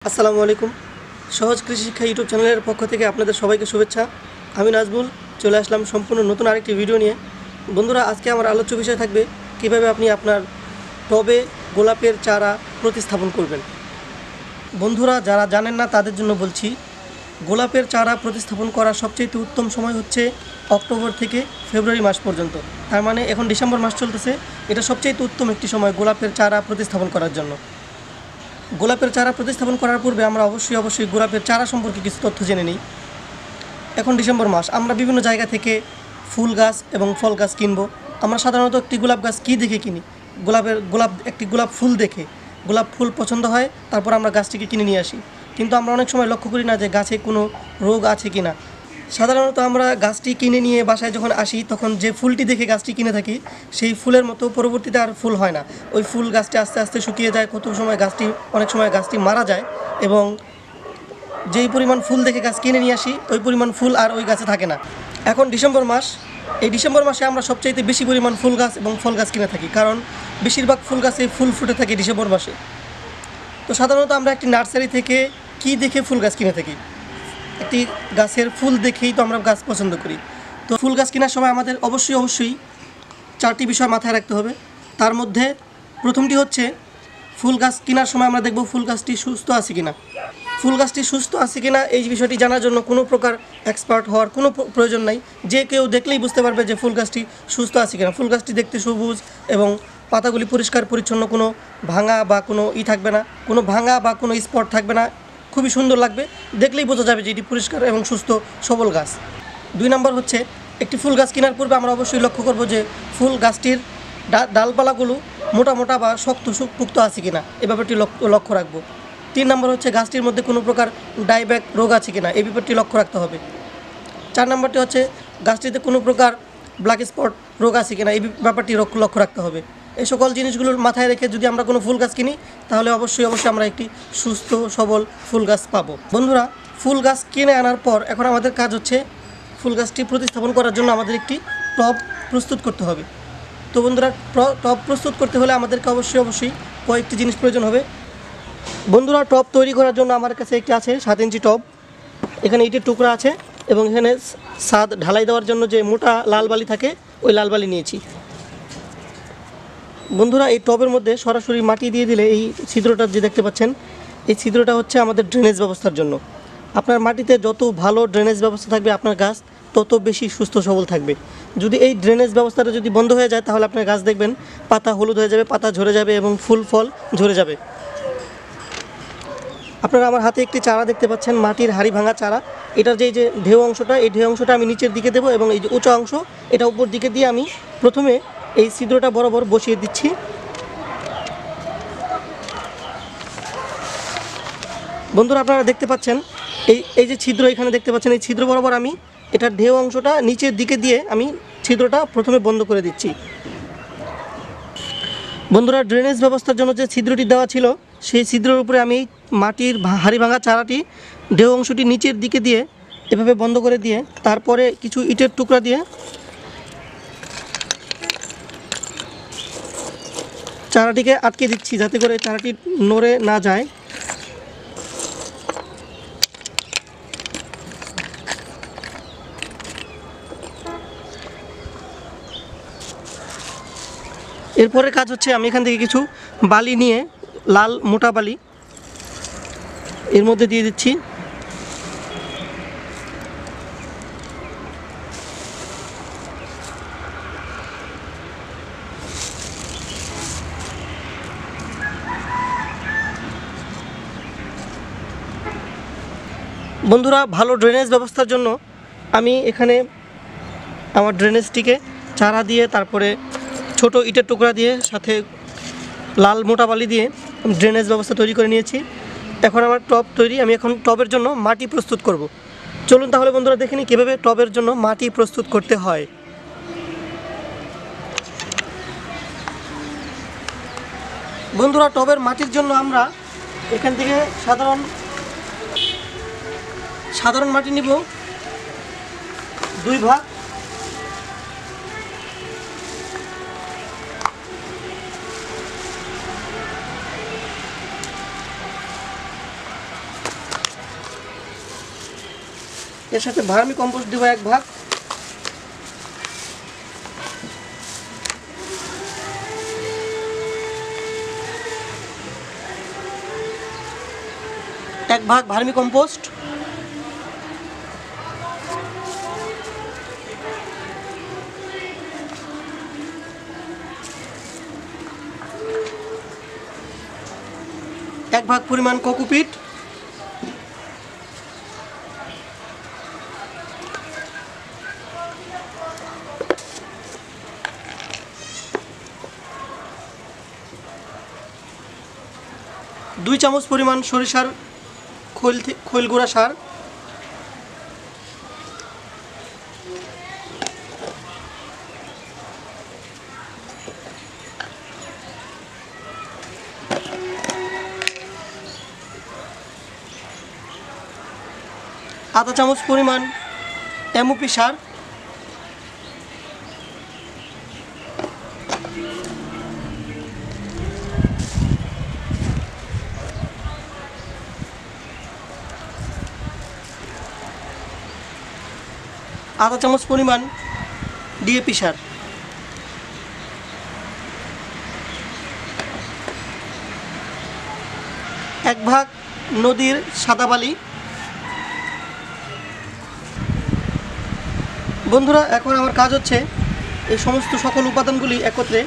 আসসালামু আলাইকুম। সহজ কৃষি শিক্ষা ইউটিউব চ্যানেলের পক্ষ থেকে আপনাদের সবাইকে শুভেচ্ছা। আমি নাজবুল চলে আসলাম সম্পূর্ণ নতুন আরেকটি ভিডিও নিয়ে। বন্ধুরা, আজকে আমার আলোচ্য বিষয় থাকবে কিভাবে আপনি আপনার টবে গোলাপের চারা প্রতিস্থাপন করবেন। বন্ধুরা, যারা জানেন না তাদের জন্য বলছি, গোলাপের চারা প্রতিস্থাপন করার সবচেয়ে উত্তম সময় হচ্ছে অক্টোবর থেকে ফেব্রুয়ারি মাস পর্যন্ত। তার মানে এখন ডিসেম্বর মাস চলতেছে, এটা সবচেয়ে উত্তম একটি সময় গোলাপের চারা প্রতিস্থাপন করার জন্য। গোলাপের চারা প্রতিস্থাপন করার পূর্বে আমরা অবশ্যই গোলাপের চারা সম্পর্কে কিছু তথ্য জেনে নিই। এখন ডিসেম্বর মাস, আমরা বিভিন্ন জায়গা থেকে ফুল গাছ এবং ফল গাছ কিনবো। আমরা সাধারণত একটি গোলাপ গাছ কী দেখে কিনি? একটি গোলাপ ফুল দেখে। গোলাপ ফুল পছন্দ হয়, তারপর আমরা গাছটিকে কিনে নিয়ে আসি। কিন্তু আমরা অনেক সময় লক্ষ্য করি না যে গাছে কোনো রোগ আছে কি না। সাধারণত আমরা গাছটি কিনে নিয়ে বাসায় যখন আসি, তখন যে ফুলটি দেখে গাছটি কিনে থাকি, সেই ফুলের মতো পরবর্তীতে আর ফুল হয় না। ওই ফুল গাছটি আস্তে আস্তে শুকিয়ে যায়, অনেক সময় গাছটি মারা যায়, এবং যেই পরিমাণ ফুল দেখে গাছ কিনে নিয়ে আসি, ওই পরিমাণ ফুল আর ওই গাছে থাকে না। এখন ডিসেম্বর মাস, এই ডিসেম্বর মাসে আমরা সবচাইতে বেশি পরিমাণ ফুল গাছ এবং ফল গাছ কিনে থাকি, কারণ বেশিরভাগ ফুল গাছে ফুল ফুটে থাকে ডিসেম্বর মাসে। তো সাধারণত আমরা একটি নার্সারি থেকে কী দেখে ফুল গাছ কিনে থাকি? একটি গাছের ফুল দেখেই তো আমরা গাছ পছন্দ করি। তো ফুল গাছ কেনার সময় আমাদের অবশ্যই চারটি বিষয় মাথায় রাখতে হবে। তার মধ্যে প্রথমটি হচ্ছে, ফুল গাছ কেনার সময় আমরা দেখব ফুল গাছটি সুস্থ আছে কিনা। ফুল গাছটি সুস্থ আছে কিনা এই বিষয়টি জানার জন্য কোনো প্রকার এক্সপার্ট হওয়ার কোনো প্রয়োজন নাই। যে কেউ দেখলেই বুঝতে পারবে যে ফুল গাছটি সুস্থ আছে কিনা। ফুল গাছটি দেখতে সবুজ এবং পাতাগুলি পরিষ্কার পরিচ্ছন্ন, কোনো ভাঙা বা কোনো থাকবে না, কোনো ভাঙা বা কোনো স্পট থাকবে না, খুবই সুন্দর লাগবে, দেখলেই বোঝা যাবে যে এটি পরিষ্কার এবং সুস্থ সবল গাছ। 2 নম্বর হচ্ছে, একটি ফুল গাছ কেনার পূর্বে আমরা অবশ্যই লক্ষ্য করব যে ফুল গাছটির ডালপালাগুলো মোটা বা শক্তপোক্ত আছে কিনা, এই ব্যাপারটি লক্ষ্য রাখবো। 3 নম্বর হচ্ছে, গাছটির মধ্যে কোনো প্রকার ডাইব্যাক রোগ আছে কিনা, এই ব্যাপারটি লক্ষ্য রাখতে হবে। 4 নম্বরটি হচ্ছে, গাছটিতে কোনো প্রকার ব্ল্যাক স্পট রোগ আছে কিনা, এই ব্যাপারটি লক্ষ্য রাখতে হবে। এই সকল জিনিসগুলোর মাথায় রেখে যদি আমরা কোনো ফুল গাছ কিনি, তাহলে অবশ্যই আমরা একটি সুস্থ সবল ফুল গাছ পাবো। বন্ধুরা, ফুল গাছ কিনে আনার পর এখন আমাদের কাজ হচ্ছে ফুল গাছটি প্রতিস্থাপন করার জন্য আমাদের একটি টব প্রস্তুত করতে হবে। তো বন্ধুরা, টব প্রস্তুত করতে হলে আমাদেরকে অবশ্যই কয়েকটি জিনিস প্রয়োজন হবে। বন্ধুরা, টব তৈরি করার জন্য আমার কাছে একটি আছে 7 ইঞ্চি টব। এখানে ইটের টুকরা আছে, এবং এখানে ছাদ ঢালাই দেওয়ার জন্য যে মোটা লাল বালি থাকে, ওই লাল বালি নিয়েছি। বন্ধুরা, এই টবের মধ্যে সরাসরি মাটি দিয়ে দিলে, এই ছিদ্রটা যে দেখতে পাচ্ছেন, এই ছিদ্রটা হচ্ছে আমাদের ড্রেনেজ ব্যবস্থার জন্য। আপনার মাটিতে যত ভালো ড্রেনেজ ব্যবস্থা থাকবে, আপনার গাছ তত বেশি সুস্থ সবল থাকবে। যদি এই ড্রেনেজ ব্যবস্থাটা যদি বন্ধ হয়ে যায়, তাহলে আপনার গাছ দেখবেন পাতা হলুদ হয়ে যাবে, পাতা ঝরে যাবে এবং ফুল ফল ঝরে যাবে। আপনারা আমার হাতে একটি চারা দেখতে পাচ্ছেন, মাটির হাড়ি ভাঙা চারা। এটার যে ঢেউ অংশটা, এই ঢেউ অংশটা আমি নিচের দিকে দেবো, এবং এই যে উঁচা অংশ, এটা উপর দিকে দিয়ে আমি প্রথমে এই ছিদ্রটা বরাবর বসিয়ে দিচ্ছি। বন্ধুরা, আপনারা দেখতে পাচ্ছেন এই যে ছিদ্র এখানে দেখতে পাচ্ছেন, এই ছিদ্র বরাবর আমি এটার ঢেউ অংশটা নিচের দিকে দিয়ে আমি ছিদ্রটা প্রথমে বন্ধ করে দিচ্ছি। বন্ধুরা, ড্রেনেজ ব্যবস্থার জন্য যে ছিদ্রটি দেওয়া ছিল, সেই ছিদ্রের উপরে আমি মাটির হাড়ি ভাঙা চারাটি ঢেউ অংশটি নিচের দিকে দিয়ে এভাবে বন্ধ করে দিয়ে, তারপরে কিছু ইটের টুকরা দিয়ে চারাটিকে আটকে দিচ্ছি, যাতে করে চারাটি নড়ে না যায়। এরপরে কাজ হচ্ছে, আমি এখান থেকে কিছু বালি নিয়ে, লাল মোটা বালি এর মধ্যে দিয়ে দিচ্ছি। বন্ধুরা, ভালো ড্রেনেজ ব্যবস্থার জন্য আমি এখানে আমার ড্রেনেজটিকে চারা দিয়ে, তারপরে ছোট ইটের টুকরা দিয়ে, সাথে লাল মোটা বালি দিয়ে ড্রেনেজ ব্যবস্থা তৈরি করে নিয়েছি। এখন আমার টব তৈরি। আমি এখন টবের জন্য মাটি প্রস্তুত করব। চলুন তাহলে বন্ধুরা, দেখে নিই কীভাবে টবের জন্য মাটি প্রস্তুত করতে হয়। বন্ধুরা, টবের মাটির জন্য আমরা এখান থেকে সাধারণ মাটি নিব 2 ভাগ। এর সাথে ভার্মি কম্পোস্ট দেব 1 ভাগ। ভার্মি কম্পোস্ট, 1 ভাগ পরিমাণ কোকোপিট, 2 চামচ পরিমাণ সরিষার খৈল গুঁড়া সার, 1/2 চামচ পরিমাণ এমওপি সার, 1/2 চামচ পরিমাণ ডিএপি সার, 1 ভাগ নদীর সাদা বালি। বন্ধুরা, এখন আমার কাজ হচ্ছে এই সমস্ত সকল উপাদানগুলি একত্রে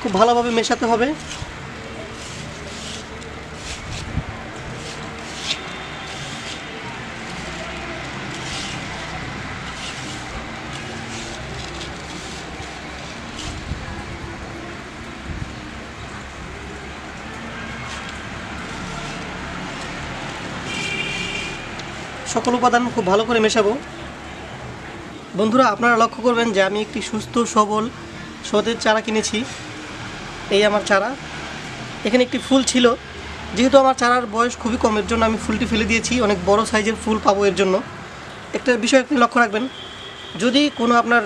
খুব ভালোভাবে মেশাতে হবে। সকল উপাদান খুব ভালো করে মেশাবো। বন্ধুরা, আপনারা লক্ষ্য করবেন যে আমি একটি সুস্থ সবল সতেজ চারা কিনেছি। এই আমার চারা। এখানে একটি ফুল ছিল, যেহেতু আমার চারার বয়স খুবই কম, এর জন্য আমি ফুলটি ফেলে দিয়েছি। অনেক বড় সাইজের ফুল পাবো এর জন্য। একটা বিষয় আপনি লক্ষ্য রাখবেন, যদি কোনো আপনার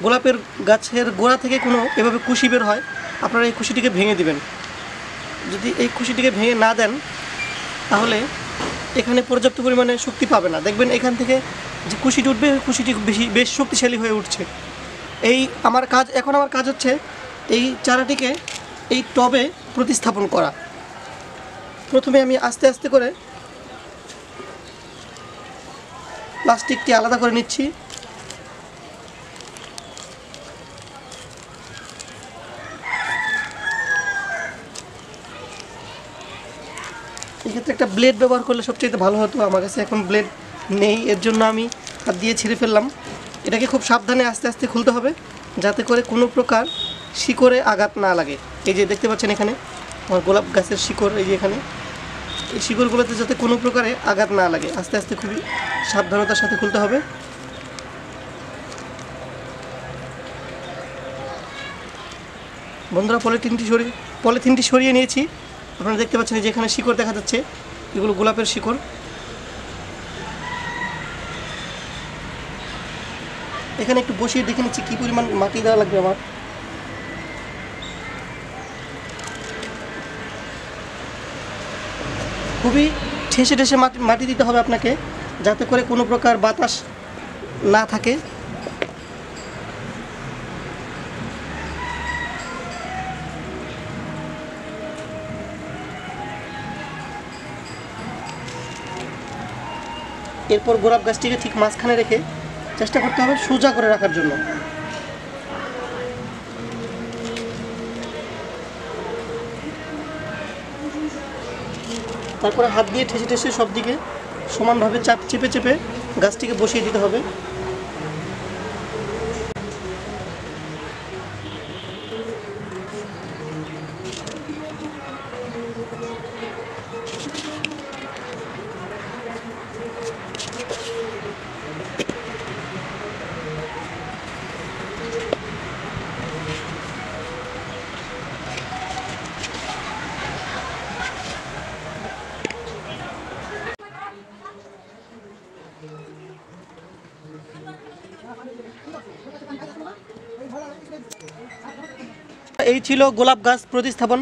গোলাপের গাছের গোড়া থেকে কোনো এভাবে কুশি বের হয়, আপনারা এই কুশিটিকে ভেঙে দিবেন। যদি এই কুশিটিকে ভেঙে না দেন, তাহলে এখানে পর্যাপ্ত পরিমাণে শক্তি পাবে না। দেখবেন এখান থেকে যে কুশিটি উঠবে, ওই কুশিটি বেশ শক্তিশালী হয়ে উঠছে। আমার কাজ হচ্ছে এই চারাটিকে এই টবে প্রতিস্থাপন করা। প্রথমে আমি আস্তে আস্তে করে প্লাস্টিকটি আলাদা করে নিচ্ছি। এক্ষেত্রে একটা ব্লেড ব্যবহার করলে সবচেয়ে ভালো হতো। আমার কাছে এখন ব্লেড নেই, এর জন্য আমি হাত দিয়ে ছিঁড়ে ফেললাম। এটাকে খুব সাবধানে আস্তে আস্তে খুলতে হবে, যাতে করে কোনো প্রকার শিকড়ে আঘাত না লাগে। এই যে দেখতে পাচ্ছেন এখানে আমার গোলাপ গাছের শিকড়, এই যে এখানে এই শিকড়গুলোতে যাতে কোনো প্রকারে আঘাত না লাগে, আস্তে আস্তে খুবই সাবধানতার সাথে খুলতে হবে। বন্ধুরা, পলিথিনটি সরিয়ে নিয়েছি। আপনারা দেখতে পাচ্ছেন যে এখানে শিকড় দেখা যাচ্ছে, এগুলো গোলাপের শিকড়। এখানে একটু বসিয়ে দেখে নিচ্ছি কী পরিমাণ মাটি দেওয়া লাগবে আমার। খুবই ঠেসে ঠেসে মাটি দিতে হবে আপনাকে, যাতে করে কোনো প্রকার বাতাস না থাকে। এরপর গোলাপ গাছটিকে ঠিক মাঝখানে রেখে চেষ্টা করতে হবে সোজা করে রাখার জন্য। তারপরে হাত দিয়ে ঠেসে ঠেসে সব দিকে সমানভাবে চেপে চেপে গাছটিকে বসিয়ে দিতে হবে। এই ছিল গোলাপ গাছ প্রতিস্থাপন।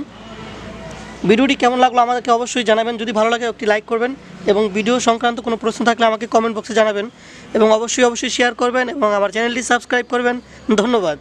ভিডিওটি কেমন লাগলো আমাদেরকে অবশ্যই জানাবেন। যদি ভালো লাগে একটি লাইক করবেন এবং ভিডিও সংক্রান্ত কোনো প্রশ্ন থাকলে আমাকে কমেন্ট বক্সে জানাবেন এবং অবশ্যই শেয়ার করবেন এবং আমার চ্যানেলটি সাবস্ক্রাইব করবেন। ধন্যবাদ।